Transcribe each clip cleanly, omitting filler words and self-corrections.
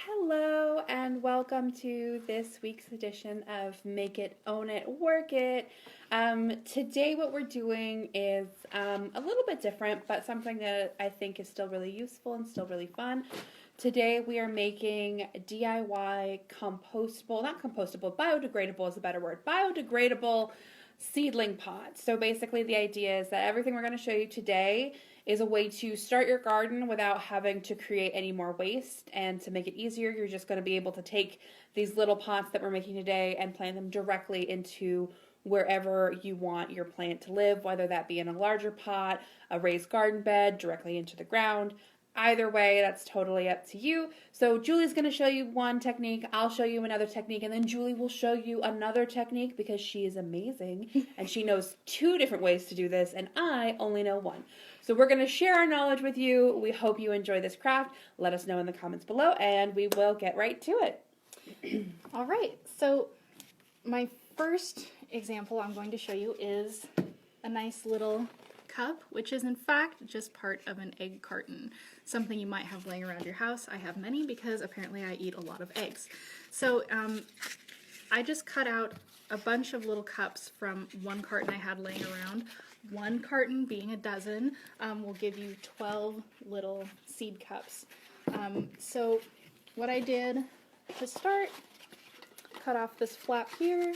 Hello and welcome to this week's edition of Make It, Own It, Work It. Today what we're doing is a little bit different, but something that I think is still really useful and still really fun. Today we are making DIY biodegradable is a better word, biodegradable seedling pots. So basically the idea is that everything we're going to show you today is a way to start your garden without having to create any more waste. And to make it easier, you're just going to be able to take these little pots that we're making today and plant them directly into wherever you want your plant to live, whether that be in a larger pot, a raised garden bed, directly into the ground. Either way, that's totally up to you. So Julie's going to show you one technique, I'll show you another technique, and then Julie will show you another technique because she is amazing and she knows 2 different ways to do this and I only know 1. So we're going to share our knowledge with you. We hope you enjoy this craft. Let us know in the comments below and we will get right to it. All right, so my first example I'm going to show you is a nice little cup, which is in fact just part of an egg carton. Something you might have laying around your house. I have many because apparently I eat a lot of eggs. So I just cut out a bunch of little cups from one carton I had laying around. One carton being a dozen will give you 12 little seed cups. So what I did to start, cut off this flap here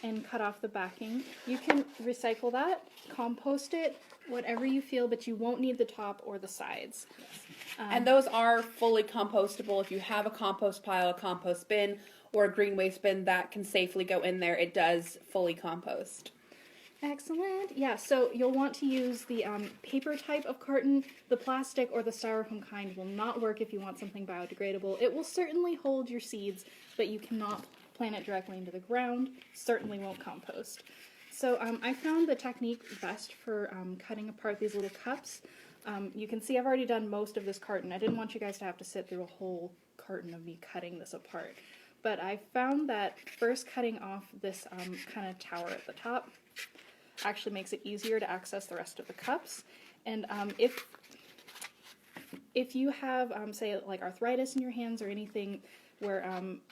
and cut off the backing. You can recycle that, compost it, whatever you feel, but you won't need the top or the sides. And those are fully compostable. If you have a compost pile, a compost bin, or a green waste bin that can safely go in there, it does fully compost. Excellent. Yeah, so you'll want to use the paper type of carton. The plastic or the styrofoam kind will not work if you want something biodegradable. It will certainly hold your seeds, but you cannot plant it directly into the ground. Certainly won't compost. So I found the technique best for cutting apart these little cups. You can see I've already done most of this carton. I didn't want you guys to have to sit through a whole carton of me cutting this apart. But I found that first cutting off this kind of tower at the top actually makes it easier to access the rest of the cups. And if you have, say, like arthritis in your hands or anything where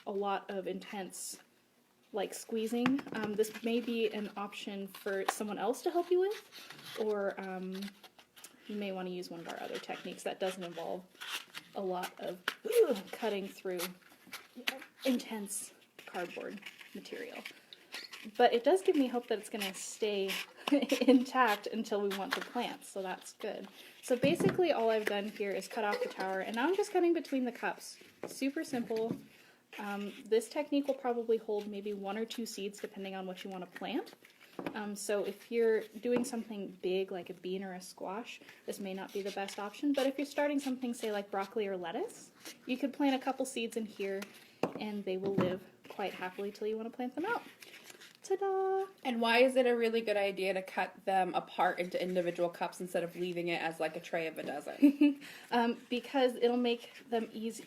a lot of intense like squeezing, this may be an option for someone else to help you with, or you may want to use one of our other techniques that doesn't involve a lot of cutting through intense cardboard material. But it does give me hope that it's going to stay intact until we want to plant, so that's good. So basically all I've done here is cut off the tower, and now I'm just cutting between the cups. Super simple. This technique will probably hold maybe 1 or 2 seeds depending on what you want to plant. So if you're doing something big like a bean or a squash, this may not be the best option, but if you're starting something, say, like broccoli or lettuce, you could plant a couple seeds in here and they will live quite happily till you want to plant them out. Ta-da! And why is it a really good idea to cut them apart into individual cups instead of leaving it as like a tray of a dozen? Because it'll make them easy.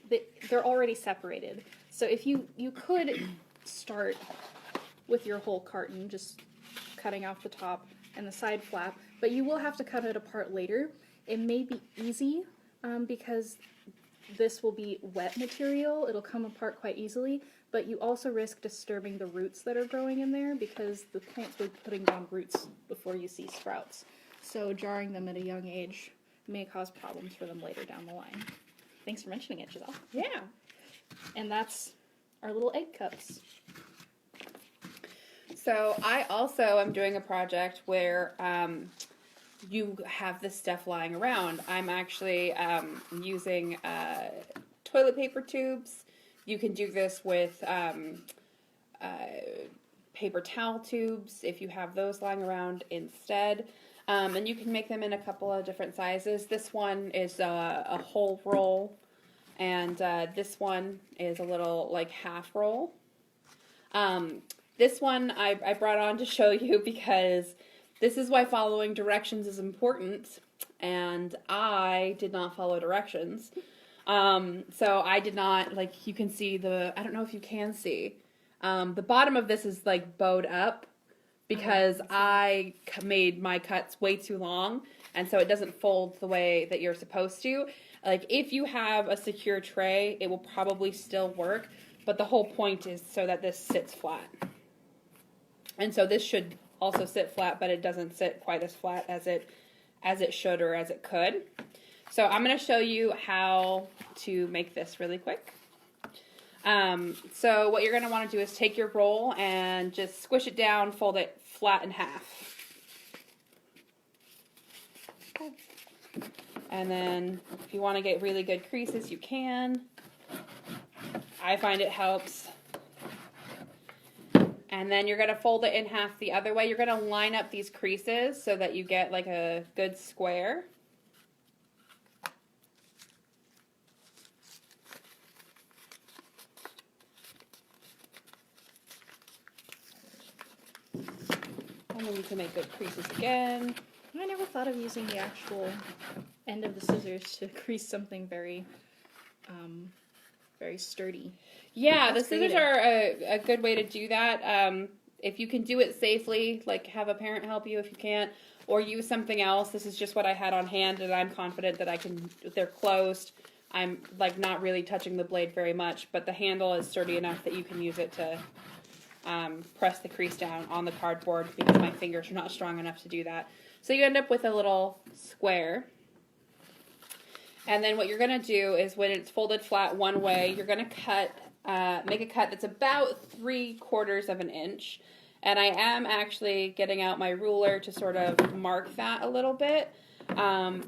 They're already separated. So if you could start with your whole carton, just cutting off the top and the side flap, but you will have to cut it apart later. It may be easy because this will be wet material. It'll come apart quite easily, but you also risk disturbing the roots that are growing in there because the plants will be putting down roots before you see sprouts. So jarring them at a young age may cause problems for them later down the line. Thanks for mentioning it, Giselle. Yeah. And that's our little egg cups. So I also am doing a project where you have this stuff lying around. I'm actually using toilet paper tubes. You can do this with paper towel tubes if you have those lying around instead. And you can make them in a couple of different sizes. This one is a whole roll, and this one is a little like half roll. This one I brought on to show you because this is why following directions is important, and I did not follow directions. So I did not, like, you can see I don't know if you can see, the bottom of this is like bowed up because I made my cuts way too long, and so it doesn't fold the way that you're supposed to. like if you have a secure tray, it will probably still work, but the whole point is so that this sits flat. And so this should also sit flat, but it doesn't sit quite as flat as it should or as it could. So I'm going to show you how to make this really quick. So what you're going to want to do is take your roll and just squish it down, fold it flat in half. And then if you want to get really good creases, you can. I find it helps. And then you're going to fold it in half the other way. You're going to line up these creases so that you get like a good square. And then you can make good creases again. I never thought of using the actual end of the scissors to crease something very, very sturdy. Yeah, That's the scissors creative. are a good way to do that. If you can do it safely, like have a parent help you if you can't, or use something else. This is just what I had on hand, and I'm confident that I can, they're closed. I'm like not really touching the blade very much, but the handle is sturdy enough that you can use it to press the crease down on the cardboard because my fingers are not strong enough to do that. So you end up with a little square. And then what you're going to do is when it's folded flat one way, you're going to cut, make a cut that's about 3/4 of an inch. And I am actually getting out my ruler to sort of mark that a little bit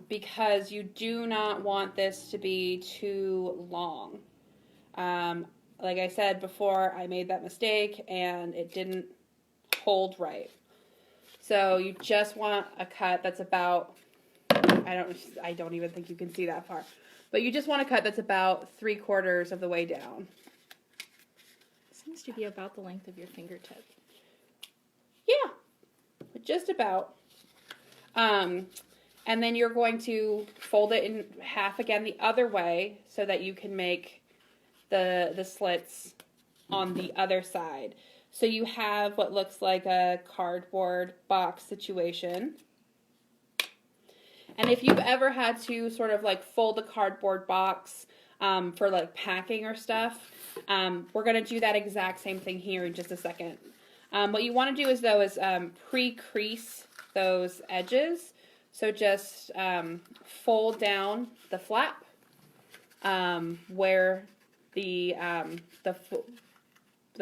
because you do not want this to be too long. Like I said before, I made that mistake and it didn't hold right. So you just want a cut that's about, I don't even think you can see that far, but you just want a cut that's about 3/4 of the way down. Seems to be about the length of your fingertip. Yeah, just about. And then you're going to fold it in half again the other way so that you can make the slits on the other side. So you have what looks like a cardboard box situation. And if you've ever had to sort of like fold a cardboard box for like packing or stuff, we're going to do that exact same thing here in just a second. What you want to do is though is pre-crease those edges. So just fold down the flap where the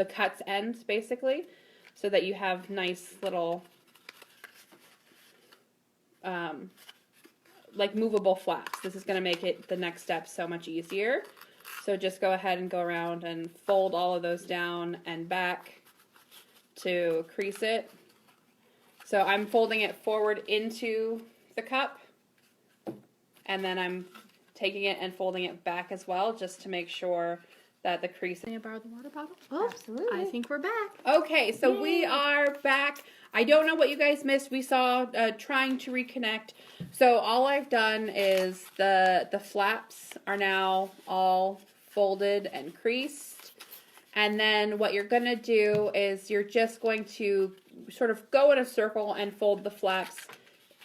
cuts ends basically, so that you have nice little like movable flaps. This is going to make it the next step so much easier. So just go ahead and go around and fold all of those down and back to crease it. So I'm folding it forward into the cup, and then I'm taking it and folding it back as well, just to make sure that the crease. Can I borrow the water bottle? Oh, absolutely. I think we're back. Okay, so Yay. we are back. I don't know what you guys missed. We saw trying to reconnect. So all I've done is the flaps are now all folded and creased. And then what you're going to do is you're just going to sort of go in a circle and fold the flaps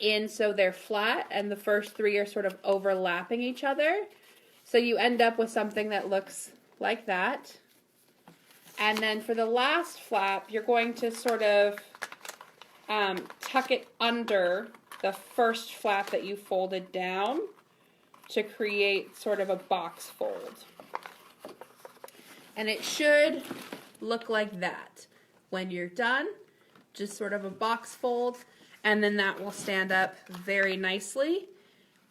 in so they're flat, and the first three are sort of overlapping each other. So you end up with something that looks like that. And then for the last flap, you're going to sort of tuck it under the first flap that you folded down to create sort of a box fold. And it should look like that when you're done, just sort of a box fold, and then that will stand up very nicely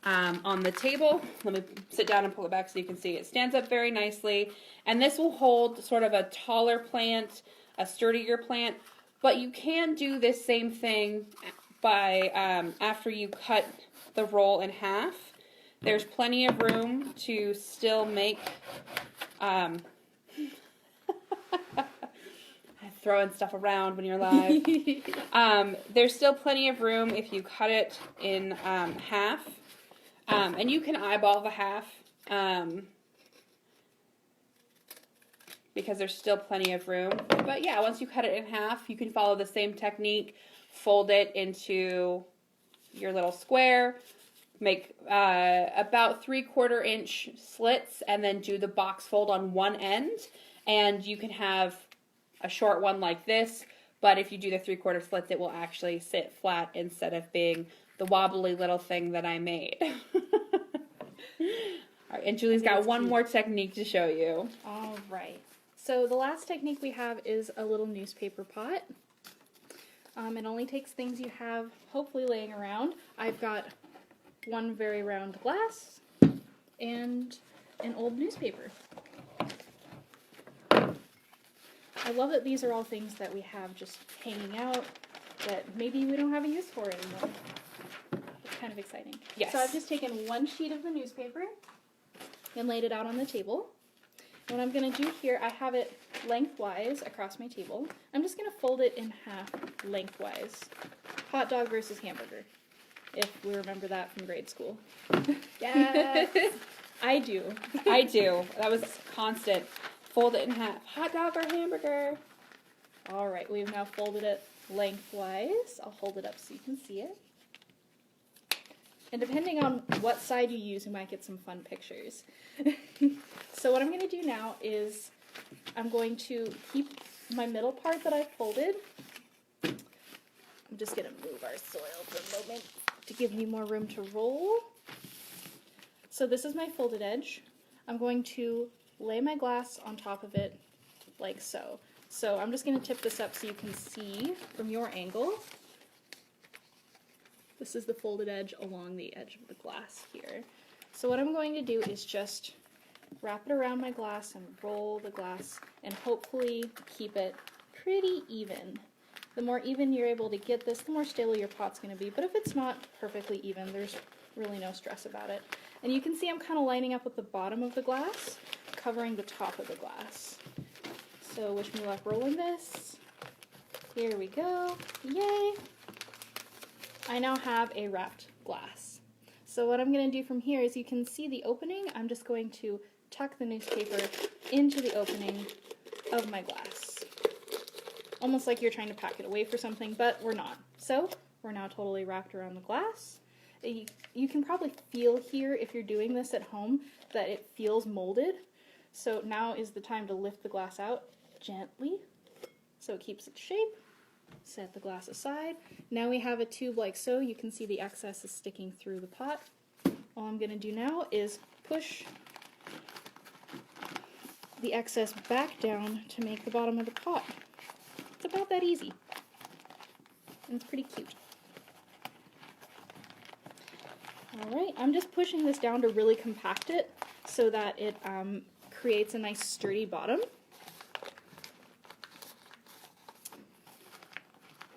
on the table. Let me sit down and pull it back so you can see. It stands up very nicely, and this will hold sort of a taller plant, a sturdier plant, but you can do this same thing by after you cut the roll in half. There's plenty of room to still make throwing stuff around when you're live. There's still plenty of room if you cut it in half. And you can eyeball the half because there's still plenty of room. But yeah, once you cut it in half, you can follow the same technique. Fold it into your little square, make about 3/4 inch slits and then do the box fold on one end. And you can have a short one like this, but if you do the 3/4 slits, it will actually sit flat instead of being the wobbly little thing that I made. All right, and Julie's got one more technique to show you. All right. So the last technique we have is a little newspaper pot. It only takes things you have hopefully laying around. I've got one very round glass and an old newspaper. I love that these are all things that we have just hanging out that maybe we don't have a use for anymore. It's kind of exciting. Yes. So I've just taken one sheet of the newspaper and laid it out on the table. What I'm going to do here, I have it lengthwise across my table. I'm just going to fold it in half lengthwise. Hot dog versus hamburger, if we remember that from grade school. Yes. I do. I do. That was constant. Fold it in half. Hot dog or hamburger? All right, we've now folded it lengthwise. I'll hold it up so you can see it. And depending on what side you use, you might get some fun pictures. So what I'm going to do now is I'm going to keep my middle part that I folded. I'm just going to move our soil for a moment to give me more room to roll. So this is my folded edge. I'm going to lay my glass on top of it like so. So I'm just going to tip this up so you can see from your angle. This is the folded edge along the edge of the glass here. So what I'm going to do is just wrap it around my glass and roll the glass and hopefully keep it pretty even. The more even you're able to get this, the more stable your pot's going to be. But if it's not perfectly even, there's really no stress about it. And you can see I'm kind of lining up with the bottom of the glass, covering the top of the glass. So wish me luck rolling this. Here we go. Yay! I now have a wrapped glass. So what I'm going to do from here is you can see the opening. I'm just going to tuck the newspaper into the opening of my glass. Almost like you're trying to pack it away for something, but we're not. So we're now totally wrapped around the glass. You can probably feel here, if you're doing this at home, that it feels molded. So now is the time to lift the glass out gently so it keeps its shape. Set the glass aside. Now we have a tube like so. You can see the excess is sticking through the pot. All I'm going to do now is push the excess back down to make the bottom of the pot. It's about that easy. And it's pretty cute. Alright, I'm just pushing this down to really compact it so that it creates a nice sturdy bottom.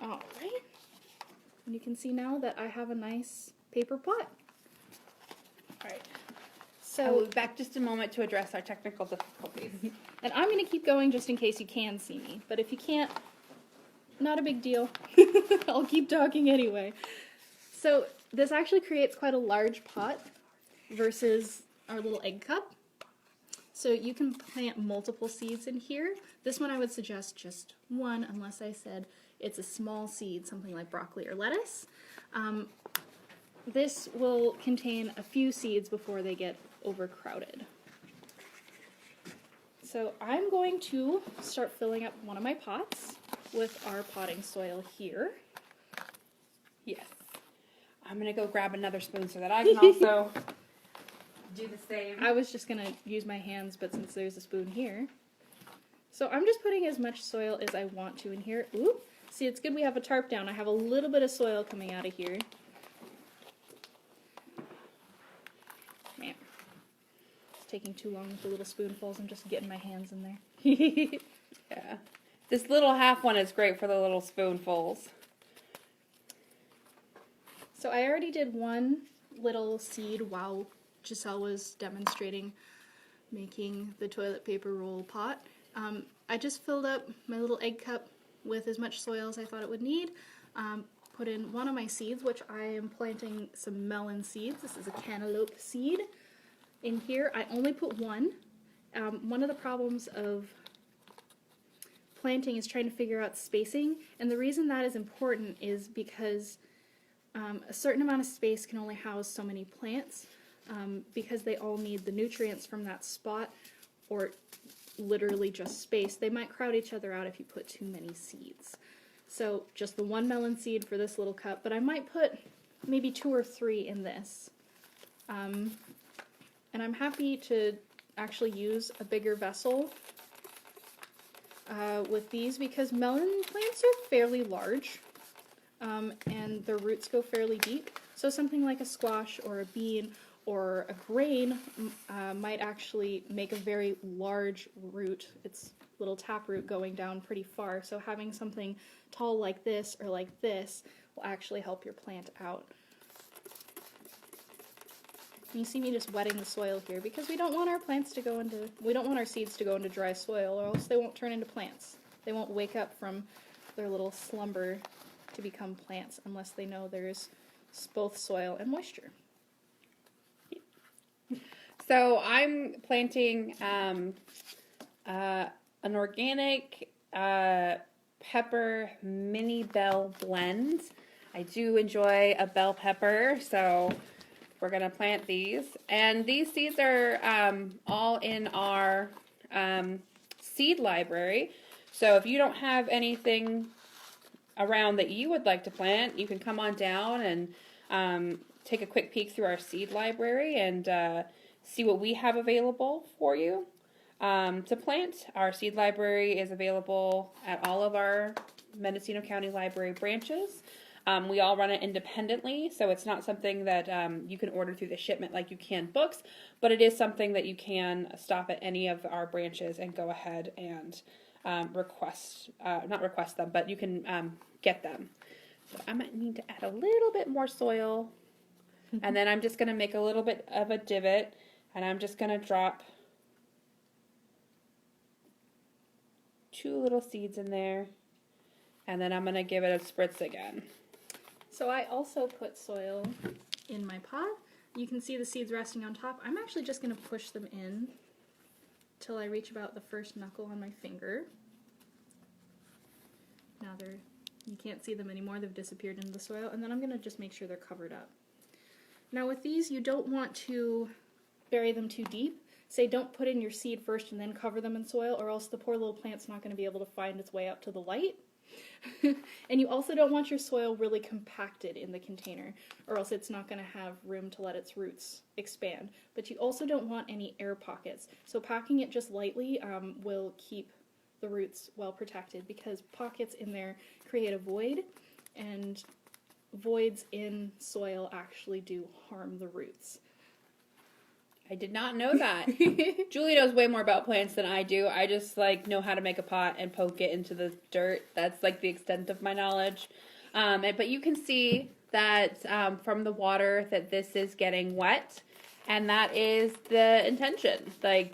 Alright, and you can see now that I have a nice paper pot. Alright, so I'll be back just a moment to address our technical difficulties. And I'm going to keep going just in case you can see me, but if you can't, not a big deal. I'll keep talking anyway. So this actually creates quite a large pot versus our little egg cup. So you can plant multiple seeds in here. This one I would suggest just one, unless I said it's a small seed, something like broccoli or lettuce. This will contain a few seeds before they get overcrowded. So I'm going to start filling up one of my pots with our potting soil here. Yes. I'm going to go grab another spoon so that I can also do the same. I was just going to use my hands, but since there's a spoon here. So I'm just putting as much soil as I want to in here. Ooh, see, it's good we have a tarp down. I have a little bit of soil coming out of here. Man, it's taking too long with the little spoonfuls. I'm just getting my hands in there. Yeah. This little half one is great for the little spoonfuls. So I already did one little seed while Giselle was demonstrating making the toilet paper roll pot. I just filled up my little egg cup with as much soil as I thought it would need. Put in one of my seeds, which I am planting some melon seeds. This is a cantaloupe seed. In here, I only put one. One of the problems of planting is trying to figure out spacing, and the reason that is important is because A certain amount of space can only house so many plants because they all need the nutrients from that spot, or literally just space. They might crowd each other out if you put too many seeds. So just the one melon seed for this little cup, but I might put maybe 2 or 3 in this. And I'm happy to actually use a bigger vessel with these because melon plants are fairly large and their roots go fairly deep. So something like a squash or a bean or a grain might actually make a very large root. It's little taproot going down pretty far. So having something tall like this or like this will actually help your plant out. And you see me just wetting the soil here because we don't want our seeds to go into dry soil, or else they won't turn into plants. They won't wake up from their little slumber to become plants unless they know there's both soil and moisture. So I'm planting an organic pepper mini bell blend. I do enjoy a bell pepper, so we're going to plant these. And these seeds are all in our seed library. So if you don't have anything around that you would like to plant, you can come on down and take a quick peek through our seed library and see what we have available for you to plant. Our seed library is available at all of our Mendocino County Library branches. We all run it independently, so it's not something that you can order through the shipment like you can books, but it is something that you can stop at any of our branches and go ahead and not request them, but you can get them. So I might need to add a little bit more soil, and then I'm just going to make a little bit of a divot, and I'm just going to drop 2 little seeds in there, and then I'm going to give it a spritz again. So I also put soil in my pot. You can see the seeds resting on top. I'm actually just going to push them in till I reach about the first knuckle on my finger. Now you can't see them anymore. They've disappeared into the soil. And then I'm going to just make sure they're covered up. Now with these, you don't want to bury them too deep. Say don't put in your seed first and then cover them in soil, or else the poor little plant's not going to be able to find its way up to the light. And you also don't want your soil really compacted in the container, or else it's not going to have room to let its roots expand. But you also don't want any air pockets. So packing it just lightly will keep the roots well protected, because pockets in there create a void, and voids in soil actually do harm the roots. I did not know that. Julie knows way more about plants than I do. I just know how to make a pot and poke it into the dirt. That's the extent of my knowledge. But you can see that from the water that this is getting wet, and that is the intention.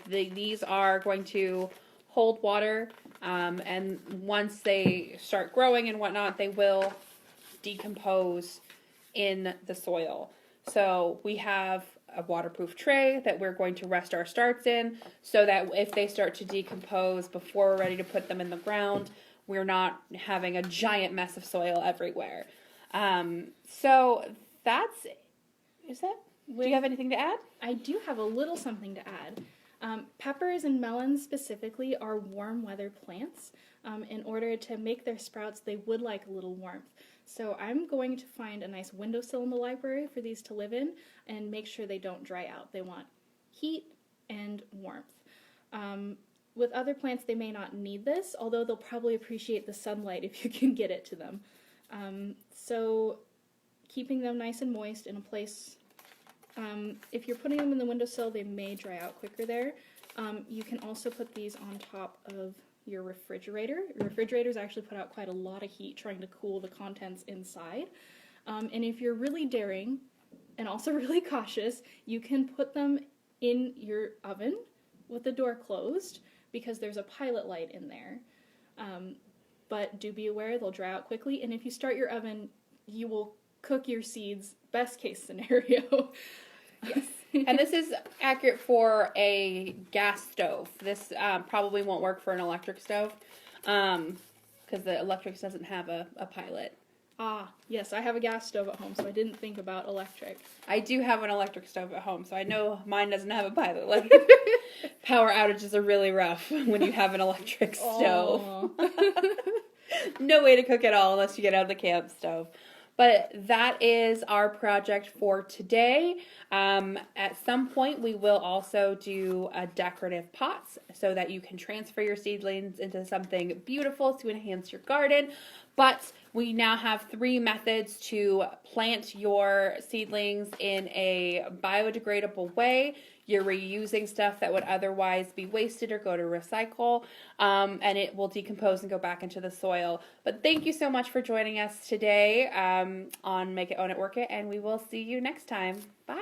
These are going to hold water, and once they start growing and whatnot, they will decompose in the soil. So we have a waterproof tray that we're going to rest our starts in, so that if they start to decompose before we're ready to put them in the ground, we're not having a giant mess of soil everywhere. So do you have anything to add? I do have a little something to add. Peppers and melons specifically are warm weather plants. In order to make their sprouts, they would like a little warmth. So I'm going to find a nice windowsill in the library for these to live in and make sure they don't dry out. They want heat and warmth. With other plants, they may not need this, although they'll probably appreciate the sunlight if you can get it to them. So keeping them nice and moist in a place, if you're putting them in the windowsill, they may dry out quicker there. You can also put these on top of your refrigerator. Your refrigerators actually put out quite a lot of heat trying to cool the contents inside. And if you're really daring and also really cautious, you can put them in your oven with the door closed, because there's a pilot light in there. But do be aware they'll dry out quickly, and if you start your oven, you will cook your seeds, best case scenario. Yes. And this is accurate for a gas stove. This probably won't work for an electric stove, because the electric doesn't have a pilot. Ah, yes, I have a gas stove at home, so I didn't think about electric. I do have an electric stove at home, so I know mine doesn't have a pilot light. Power outages are really rough when you have an electric stove. No way to cook at all unless you get out of the camp stove. But that is our project for today. At some point, we will also do decorative pots so that you can transfer your seedlings into something beautiful to enhance your garden. But we now have 3 methods to plant your seedlings in a biodegradable way. You're reusing stuff that would otherwise be wasted or go to recycle, and it will decompose and go back into the soil. But thank you so much for joining us today on Make It, Own It, Work It, and we will see you next time. Bye.